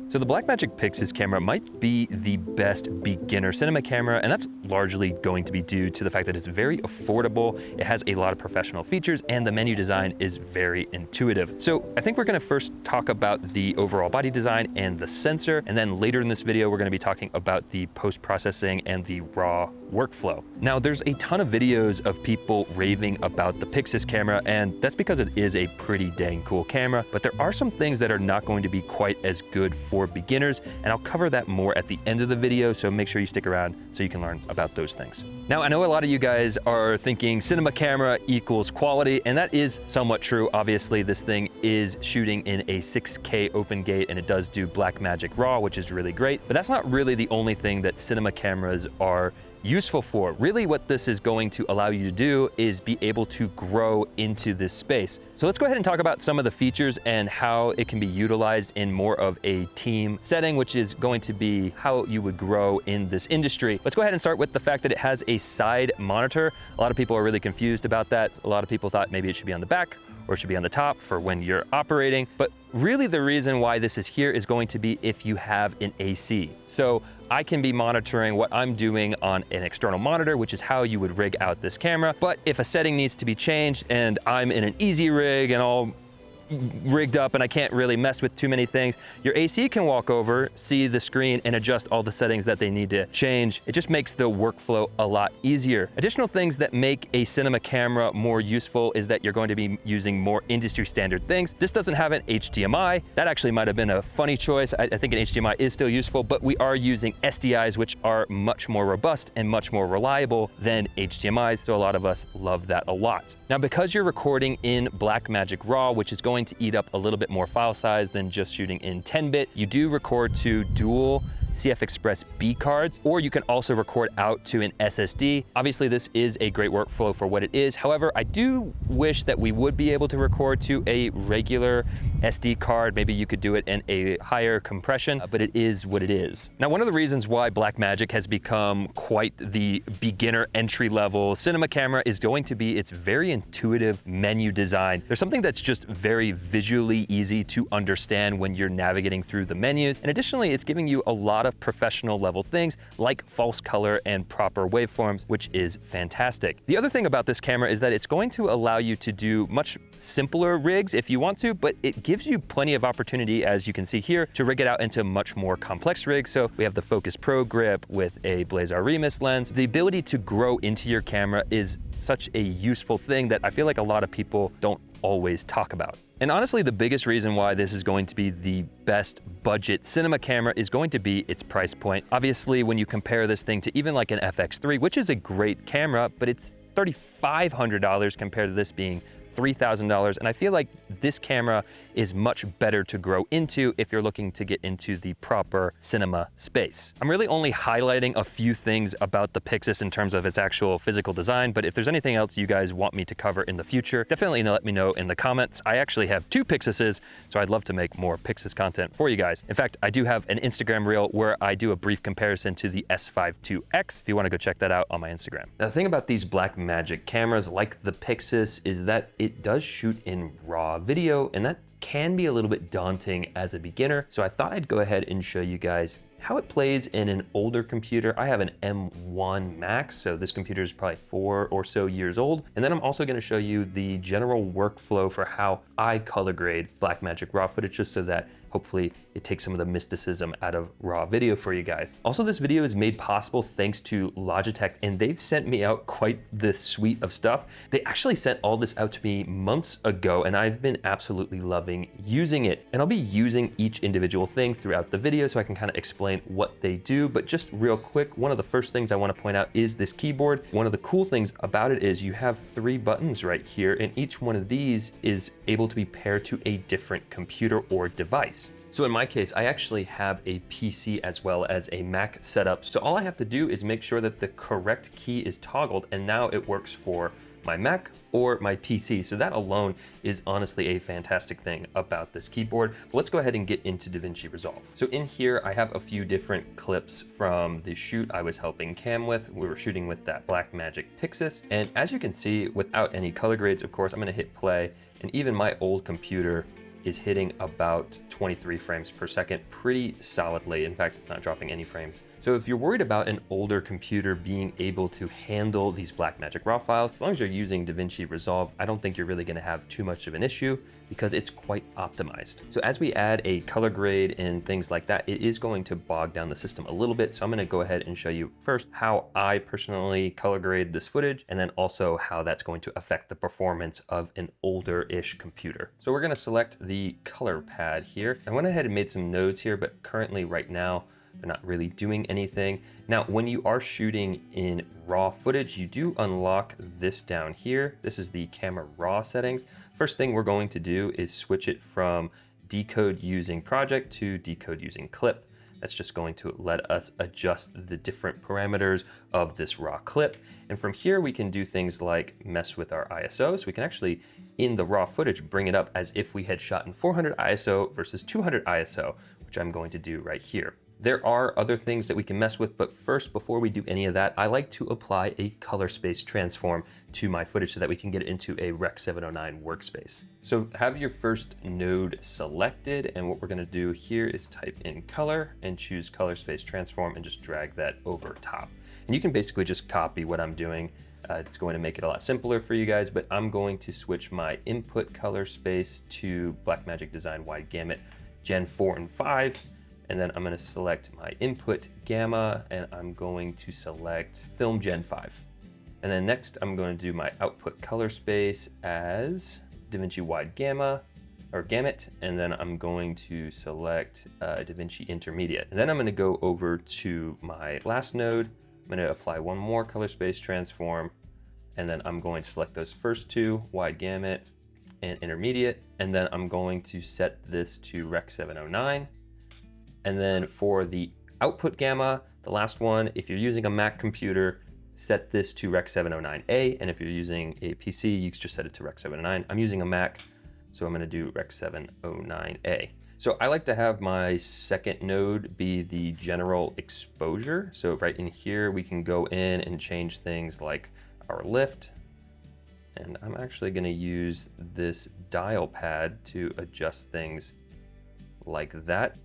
So the Blackmagic PYXIS camera might be the best beginner cinema camera, and that's largely going to be due to the fact that it's very affordable, it has a lot of professional features, and the menu design is very intuitive. So I think we're gonna first talk about the overall body design and the sensor, and then later in this video, we're gonna be talking about the post-processing and the raw workflow. Now, there's a ton of videos of people raving about the PYXIS camera, and that's because it is a pretty dang cool camera, but there are some things that are not going to be quite as good for beginners, and I'll cover that more at the end of the video, so make sure you stick around so you can learn about those things. Now, I know a lot of you guys are thinking cinema camera equals quality, and that is somewhat true. Obviously, this thing is shooting in a 6K open gate, and it does do Blackmagic RAW, which is really great, but that's not really the only thing that cinema cameras are useful for. Really what this is going to allow you to do is be able to grow into this space. So let's go ahead and talk about some of the features and how it can be utilized in more of a team setting, which is going to be how you would grow in this industry. Let's go ahead and start with the fact that it has a side monitor. A lot of people are really confused about that. A lot of people thought maybe it should be on the back or it should be on the top for when you're operating. But really the reason why this is here is going to be if you have an AC. So I can be monitoring what I'm doing on an external monitor, which is how you would rig out this camera. But if a setting needs to be changed and I'm in an easy rig and all rigged up and I can't really mess with too many things, your AC can walk over, see the screen, and adjust all the settings that they need to change. It just makes the workflow a lot easier. Additional things that make a cinema camera more useful is that you're going to be using more industry standard things. This doesn't have an HDMI. That actually might have been a funny choice. I think an HDMI is still useful, but we are using SDIs, which are much more robust and much more reliable than HDMIs, so a lot of us love that a lot. Now, because you're recording in Blackmagic RAW, which is going to eat up a little bit more file size than just shooting in 10-bit. You do record to dual CF Express B cards, or you can also record out to an SSD. Obviously, this is a great workflow for what it is. However, I do wish that we would be able to record to a regular SD card. Maybe you could do it in a higher compression, but it is what it is. Now, one of the reasons why Blackmagic has become quite the beginner entry-level cinema camera is going to be its very intuitive menu design. There's something that's just very visually easy to understand when you're navigating through the menus. And additionally, it's giving you a lot of professional level things like false color and proper waveforms, which is fantastic. The other thing about this camera is that it's going to allow you to do much simpler rigs if you want to, but it gives you plenty of opportunity, as you can see here, to rig it out into much more complex rigs. So we have the Focus Pro grip with a Blazar Remus lens. The ability to grow into your camera is such a useful thing that I feel like a lot of people don't always talk about. And honestly, the biggest reason why this is going to be the best budget cinema camera is going to be its price point. Obviously, when you compare this thing to even like an FX3, which is a great camera, but it's $3,500 compared to this being $3,000, and I feel like this camera is much better to grow into if you're looking to get into the proper cinema space. I'm really only highlighting a few things about the PYXIS in terms of its actual physical design, but if there's anything else you guys want me to cover in the future, definitely let me know in the comments. I actually have 2 PYXISes, so I'd love to make more PYXIS content for you guys. In fact, I do have an Instagram reel where I do a brief comparison to the S5 IIX, if you wanna go check that out on my Instagram. Now, the thing about these Blackmagic cameras like the PYXIS is that it does shoot in raw video, and that can be a little bit daunting as a beginner. So I thought I'd go ahead and show you guys how it plays in an older computer. I have an M1 Max, so this computer is probably 4 or so years old. And then I'm also gonna show you the general workflow for how I color grade Blackmagic RAW footage, just so that hopefully it takes some of the mysticism out of raw video for you guys. Also, this video is made possible thanks to Logitech, and they've sent me out quite the suite of stuff. They actually sent all this out to me months ago, and I've been absolutely loving using it. And I'll be using each individual thing throughout the video so I can kind of explain what they do. But just real quick, one of the first things I want to point out is this keyboard. One of the cool things about it is you have 3 buttons right here, and each one of these is able to be paired to a different computer or device. So in my case, I actually have a PC as well as a Mac setup. So all I have to do is make sure that the correct key is toggled, and now it works for my Mac or my PC. So that alone is honestly a fantastic thing about this keyboard. But let's go ahead and get into Davinci Resolve. So in here, I have a few different clips from the shoot I was helping Cam with. We were shooting with that Blackmagic PYXIS. And as you can see, without any color grades, of course, I'm gonna hit play, and even my old computer is hitting about 23 frames per second pretty solidly. In fact, it's not dropping any frames. So if you're worried about an older computer being able to handle these Blackmagic RAW files, as long as you're using DaVinci Resolve, I don't think you're really gonna have too much of an issue because it's quite optimized. So as we add a color grade and things like that, it is going to bog down the system a little bit. So I'm gonna go ahead and show you first how I personally color grade this footage, and then also how that's going to affect the performance of an older-ish computer. So we're gonna select the color pad here. I went ahead and made some nodes here, but currently right now, they're not really doing anything. Now, when you are shooting in raw footage, you do unlock this down here. This is the camera raw settings. First thing we're going to do is switch it from decode using project to decode using clip. That's just going to let us adjust the different parameters of this raw clip. And from here, we can do things like mess with our ISO. So we can actually, in the raw footage, bring it up as if we had shot in 400 ISO versus 200 ISO, which I'm going to do right here. There are other things that we can mess with, but first, before we do any of that, I like to apply a color space transform to my footage so that we can get it into a Rec 709 workspace. So have your first node selected, and what we're gonna do here is type in color and choose color space transform and just drag that over top. And you can basically just copy what I'm doing. It's going to make it a lot simpler for you guys, but I'm going to switch my input color space to Blackmagic Design Wide Gamut Gen 4 and 5. And then I'm gonna select my input gamma, and I'm going to select film Gen 5. And then next I'm going to do my output color space as DaVinci Wide Gamma or Gamut, and then I'm going to select DaVinci Intermediate. And then I'm gonna go over to my last node. I'm gonna apply one more color space transform, and then I'm going to select those first two, Wide Gamut and Intermediate, and then I'm going to set this to Rec 709. And then for the output gamma, the last one, if you're using a Mac computer, set this to Rec 709A. And if you're using a PC, you can just set it to Rec 709. I'm using a Mac, so I'm gonna do Rec 709A. So I like to have my second node be the general exposure. So right in here, we can go in and change things like our lift. And I'm actually gonna use this dial pad to adjust things like that.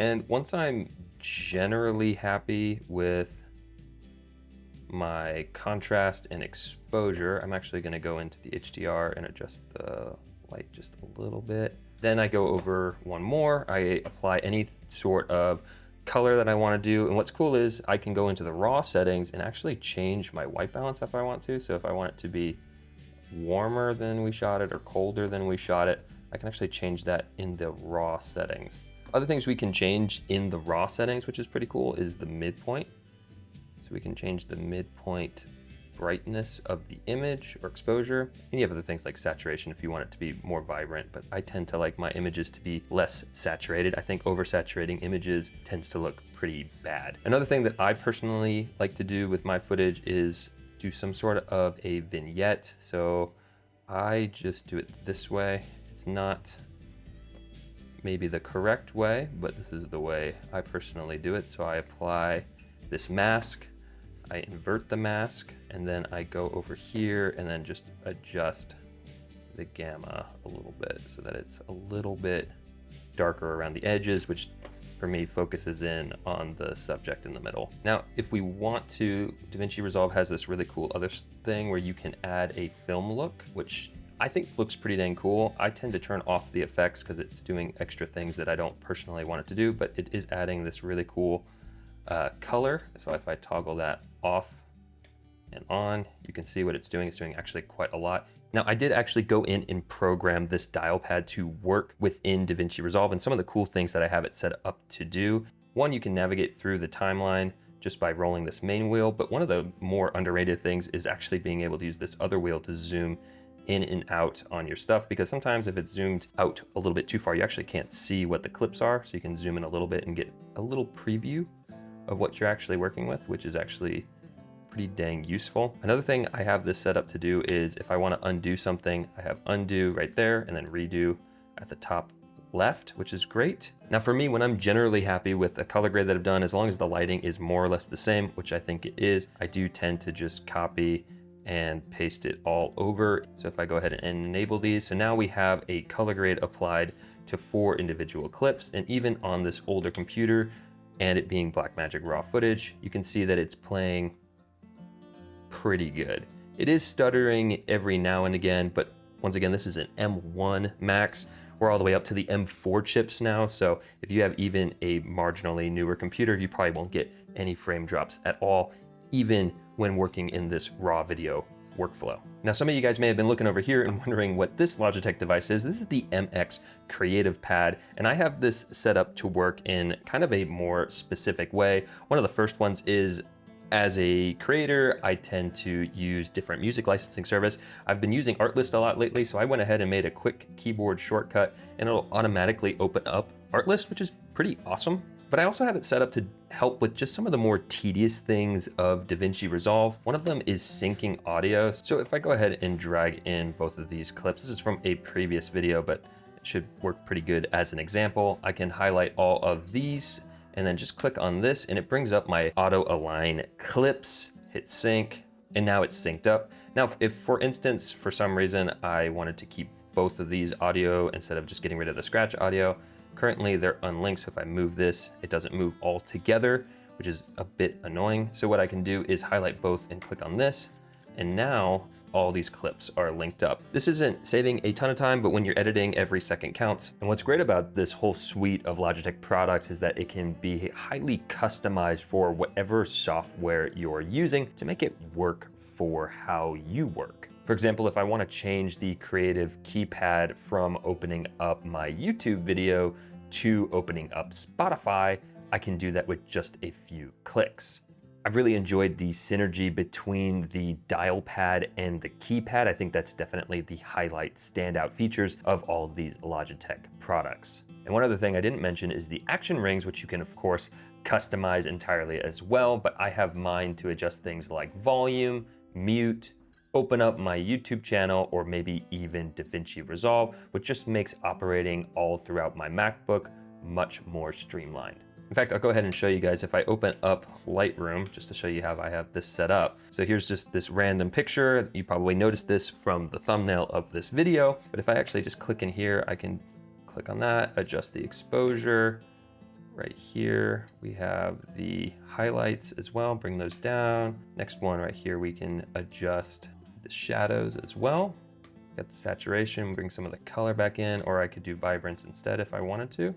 And once I'm generally happy with my contrast and exposure, I'm actually gonna go into the HDR and adjust the light just a little bit. Then I go over one more. I apply any sort of color that I wanna do. And what's cool is I can go into the raw settings and actually change my white balance if I want to. So if I want it to be warmer than we shot it or colder than we shot it, I can actually change that in the raw settings. Other things we can change in the raw settings, which is pretty cool, is the midpoint. So we can change the midpoint brightness of the image or exposure. And you have other things like saturation if you want it to be more vibrant, but I tend to like my images to be less saturated. I think oversaturating images tends to look pretty bad. Another thing that I personally like to do with my footage is do some sort of a vignette. So I just do it this way. It's not maybe the correct way, but this is the way I personally do it. So I apply this mask, I invert the mask, and then I go over here and then just adjust the gamma a little bit so that it's a little bit darker around the edges, which for me focuses in on the subject in the middle. Now, if we want to, DaVinci Resolve has this really cool other thing where you can add a film look, which I think looks pretty dang cool. I tend to turn off the effects because it's doing extra things that I don't personally want it to do, but it is adding this really cool color. So if I toggle that off and on, you can see what it's doing. It's doing actually quite a lot. Now, I did actually go in and program this dial pad to work within DaVinci Resolve, and some of the cool things that I have it set up to do. One, you can navigate through the timeline just by rolling this main wheel, but one of the more underrated things is actually being able to use this other wheel to zoom in and out on your stuff, because sometimes if it's zoomed out a little bit too far, you actually can't see what the clips are. So you can zoom in a little bit and get a little preview of what you're actually working with, which is actually pretty dang useful. Another thing I have this set up to do is if I want to undo something, I have undo right there and then redo at the top left, which is great. Now for me, when I'm generally happy with a color grade that I've done, as long as the lighting is more or less the same, which I think it is, I do tend to just copy and paste it all over. So if I go ahead and enable these, so now we have a color grade applied to 4 individual clips, and even on this older computer, and it being Blackmagic raw footage, you can see that it's playing pretty good. It is stuttering every now and again, but once again, this is an M1 Max. We're all the way up to the M4 chips now, so if you have even a marginally newer computer, you probably won't get any frame drops at all, even when working in this raw video workflow. Now, some of you guys may have been looking over here and wondering what this Logitech device is. This is the MX Creative Pad, and I have this set up to work in kind of a more specific way. One of the first ones is, as a creator, I tend to use different music licensing service. I've been using Artlist a lot lately, so I went ahead and made a quick keyboard shortcut, and it'll automatically open up Artlist, which is pretty awesome. But I also have it set up to help with just some of the more tedious things of Davinci Resolve. One of them is syncing audio. So if I go ahead and drag in both of these clips, this is from a previous video, but it should work pretty good as an example. I can highlight all of these and then just click on this, and it brings up my auto align clips, hit sync, and now it's synced up. Now, if for instance, for some reason, I wanted to keep both of these audio instead of just getting rid of the scratch audio, currently they're unlinked, so if I move this, it doesn't move all together, which is a bit annoying. So what I can do is highlight both and click on this, and now all these clips are linked up. This isn't saving a ton of time, but when you're editing, every second counts. And what's great about this whole suite of Logitech products is that it can be highly customized for whatever software you're using to make it work for how you work. For example, if I want to change the creative keypad from opening up my YouTube video to opening up Spotify, I can do that with just a few clicks. I've really enjoyed the synergy between the dial pad and the keypad. I think that's definitely the highlight standout features of all of these Logitech products. And one other thing I didn't mention is the action rings, which you can of course customize entirely as well, but I have mine to adjust things like volume, mute, open up my YouTube channel, or maybe even Davinci Resolve, which just makes operating all throughout my MacBook much more streamlined. In fact, I'll go ahead and show you guys if I open up Lightroom, just to show you how I have this set up. So here's just this random picture. You probably noticed this from the thumbnail of this video, but if I actually just click in here, I can click on that, adjust the exposure. Right here, we have the highlights as well, bring those down. Next one right here, we can adjust the shadows as well. Got the saturation, bring some of the color back in, or I could do vibrance instead if I wanted to.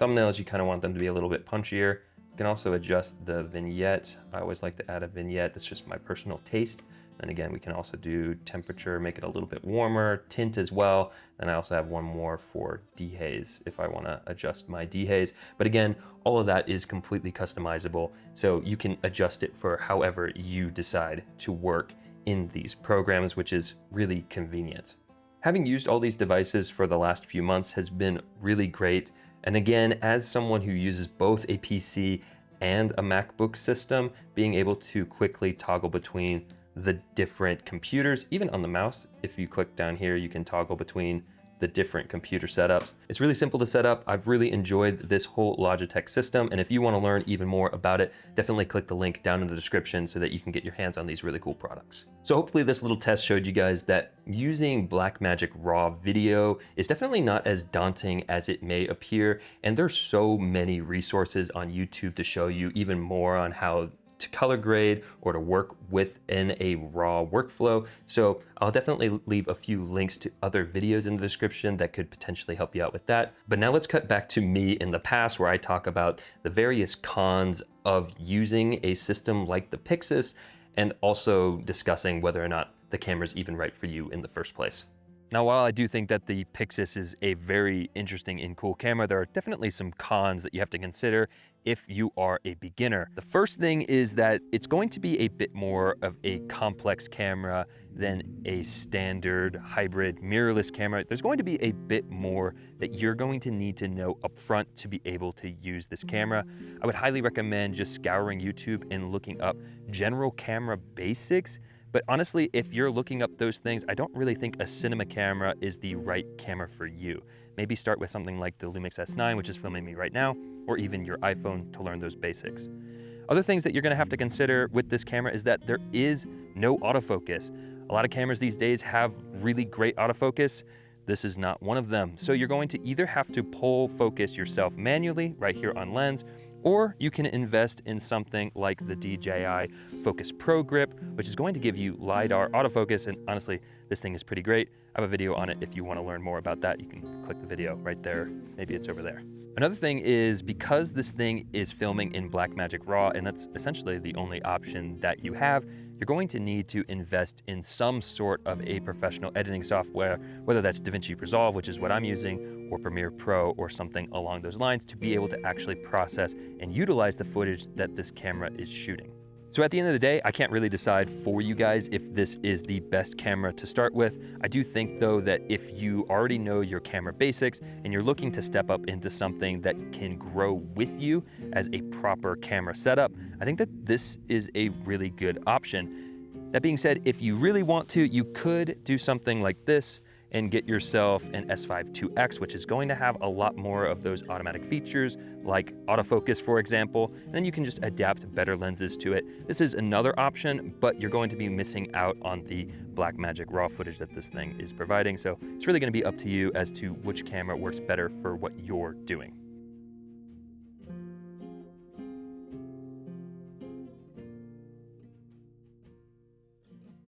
Thumbnails, you kind of want them to be a little bit punchier. You can also adjust the vignette. I always like to add a vignette. That's just my personal taste. And again, we can also do temperature, make it a little bit warmer, tint as well. And I also have one more for dehaze if I want to adjust my dehaze. But again, all of that is completely customizable. So you can adjust it for however you decide to work in these programs, which is really convenient. Having used all these devices for the last few months has been really great. And again, as someone who uses both a PC and a MacBook system, being able to quickly toggle between the different computers, even on the mouse, if you click down here, you can toggle between the different computer setups. It's really simple to set up. I've really enjoyed this whole Logitech system. And if you want to learn even more about it, definitely click the link down in the description so that you can get your hands on these really cool products. So hopefully this little test showed you guys that using Blackmagic raw video is definitely not as daunting as it may appear. And there's so many resources on YouTube to show you even more on how to color grade or to work within a raw workflow. So I'll definitely leave a few links to other videos in the description that could potentially help you out with that. But now let's cut back to me in the past, where I talk about the various cons of using a system like the PYXIS, and also discussing whether or not the camera's even right for you in the first place. Now, while I do think that the PYXIS is a very interesting and cool camera, there are definitely some cons that you have to consider if you are a beginner. The first thing is that it's going to be a bit more of a complex camera than a standard hybrid mirrorless camera. There's going to be a bit more that you're going to need to know upfront to be able to use this camera. I would highly recommend just scouring YouTube and looking up general camera basics. But honestly, if you're looking up those things, I don't really think a cinema camera is the right camera for you. Maybe start with something like the Lumix S9, which is filming me right now, or even your iPhone to learn those basics. Other things that you're gonna have to consider with this camera is that there is no autofocus. A lot of cameras these days have really great autofocus. This is not one of them. So you're going to either have to pull focus yourself manually right here on lens, or you can invest in something like the DJI Focus Pro Grip, which is going to give you LiDAR autofocus. And honestly, this thing is pretty great. I have a video on it. If you want to learn more about that, you can click the video right there. Maybe it's over there. Another thing is, because this thing is filming in Blackmagic RAW, and that's essentially the only option that you have, you're going to need to invest in some sort of a professional editing software, whether that's Davinci Resolve, which is what I'm using, or Premiere Pro, or something along those lines, to be able to actually process and utilize the footage that this camera is shooting. So at the end of the day, I can't really decide for you guys if this is the best camera to start with. I do think though that if you already know your camera basics and you're looking to step up into something that can grow with you as a proper camera setup, I think that this is a really good option. That being said, if you really want to, you could do something like this and get yourself an S5 IIX, which is going to have a lot more of those automatic features like autofocus, for example, and then you can just adapt better lenses to it. This is another option, but you're going to be missing out on the Blackmagic RAW footage that this thing is providing. So it's really gonna be up to you as to which camera works better for what you're doing.